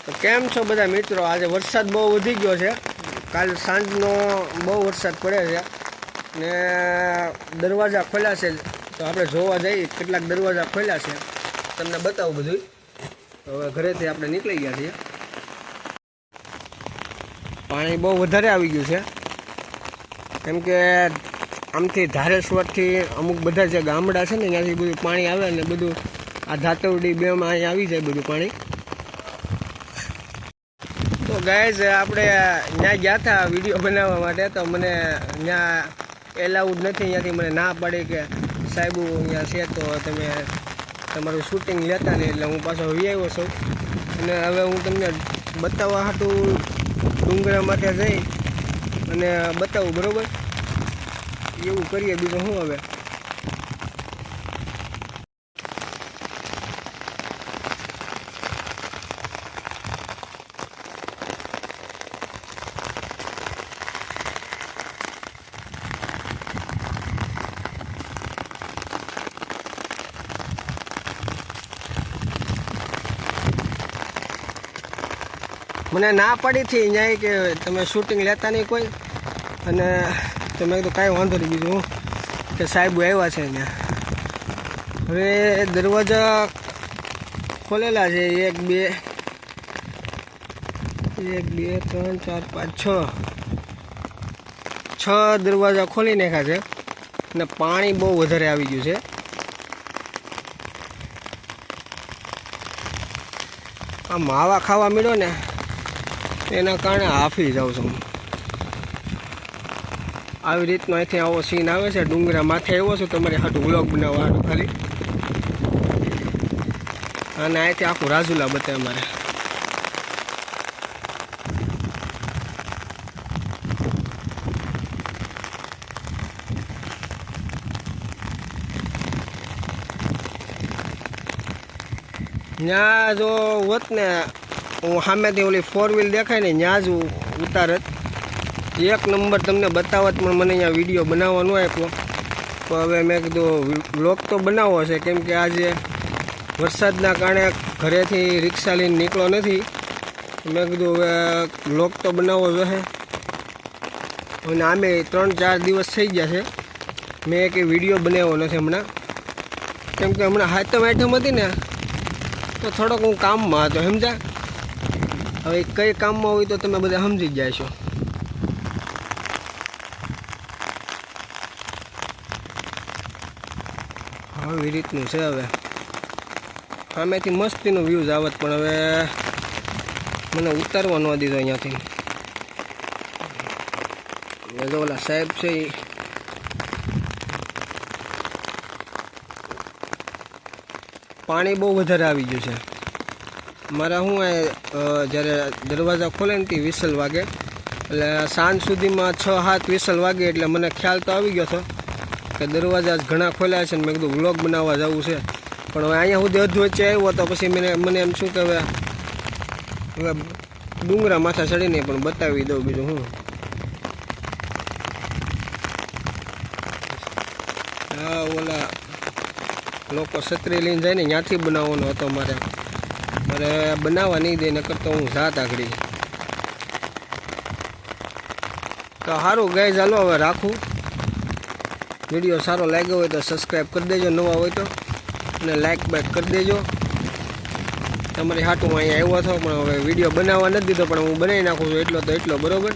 તો કેમ છો બધા મિત્રો? આજે વરસાદ બહુ વધી ગયો છે. કાલ સાંજનો બહુ વરસાદ પડે છે ને દરવાજા ખોલ્યા છે. તો આપણે જોવા જઈએ કેટલાક દરવાજા ખોલ્યા છે, તમને બતાવું બધું. હવે ઘરેથી આપણે નીકળી ગયા છીએ. પાણી બહુ વધારે આવી ગયું છે, કેમ કે આમથી ધારેશ્વરથી અમુક બધા જે ગામડા છે ને ત્યાંથી બધું પાણી આવે ને બધું આ ધાતવડી બેમાં અહીંયા આવી જાય બધું પાણી. તો ગાઈઝ આપણે ત્યાં ગયા હતા વિડીયો બનાવવા માટે, તો મને ત્યાં એલાઉડ નથી. ત્યાંથી મને ના પડી કે સાહેબ અહીંયા છે તો તમે તમારું શૂટિંગ લેતા નહીં, એટલે હું પાછો વી આવ્યો છું. અને હવે હું તમને બતાવવા હાટું ડુંગરા માટે જઈ અને બતાવું, બરાબર? એવું કરીએ, બીજું શું હવે. મને ના પડી હતી અહીંયા કે તમે શૂટિંગ લેતા નહીં કોઈ, અને તમે કીધું કાંઈ વાંધો નહીં, બીજું કે સાહેબ આવ્યા છે અહીંયા. હવે દરવાજા ખોલેલા છે, 1 2 3 4 5 6 દરવાજા ખોલી નાખ્યા છે. અને પાણી બહુ વધારે આવી ગયું છે. આ માવા ખાવા મળ્યો ને એના કારણે હાફી જાઉં છું. આવી રીતનો અહીંથી આવો સીન આવે છે. ડુંગરા માથે આવ્યો છું તમારે હાટું વ્લોગ બનાવવા હાટું ખાલી. અને અહીંથી આખું રાજુલા બતાવે અમારે. ત્યાં જો હોત ને હું સામેથી ઓલી 4 વ્હીલ દેખાય ને ત્યાં જ ઉતારત, 1 નંબર તમને બતાવત. પણ મને અહીંયા વિડીયો બનાવવા ન આપ્યો. તો હવે મેં કીધું વ્લોગ તો બનાવવો છે, કેમ કે આજે વરસાદના કારણે ઘરેથી રિક્ષા લઈને નીકળો નથી. મેં કીધું હવે વ્લોગ તો બનાવવો જોઈએ. અને આમે 3-4 દિવસ થઈ ગયા છે મેં એક વિડીયો બનાવ્યો નથી હમણાં, કેમ કે હમણાં હાથમ હતી ને તો થોડોક હું કામમાં હતો, સમજ્યા? હવે કઈ કામમાં હોય તો તમે બધા સમજી ગયા છો. આવી રીતનું છે. હવે સામેથી મસ્તીનો વ્યૂઝ આવત, પણ હવે મને ઉતારવા ન દીધો અહીંયાથી. જો ઓલા સાહેબ છે એ પાણી બહુ વધારે આવી ગયું છે. મારા શું જ્યારે દરવાજા ખોલે ને તે વિસલ વાગે, એટલે સાંજ સુધીમાં 6-7 વિસલ વાગે, એટલે મને ખ્યાલ તો આવી ગયો હતો કે દરવાજા ઘણા ખોલ્યા છે ને મેં કીધું વ્લોગ બનાવવા જવું છે. પણ હવે અહીંયા સુધી અધ વચ્ચે આવ્યો તો પછી મને એમ શું કે હવે ડુંગરા માથા ચડીને પણ બતાવી દઉં, બીજું હું. હા, ઓલા લોકો છત્રી લઈને જાય ને ત્યાંથી બનાવવાનો હતો મારે બનાવવા નહીં દે, નકર તો હું જાત આગળી. તો સારું ગાઈઝ, ચાલો હવે રાખું. વિડીયો સારો લાગ્યો હોય તો સબસ્ક્રાઈબ કરી દેજો, નવા હોય તો, અને લાઈક બાઈક કરી દેજો. તમારી હાટું હું અહીંયા આવ્યો હતો, પણ હવે વિડીયો બનાવવા નથી દીધો, પણ હું બનાવી નાખું છું એટલો તો એટલો, બરાબર?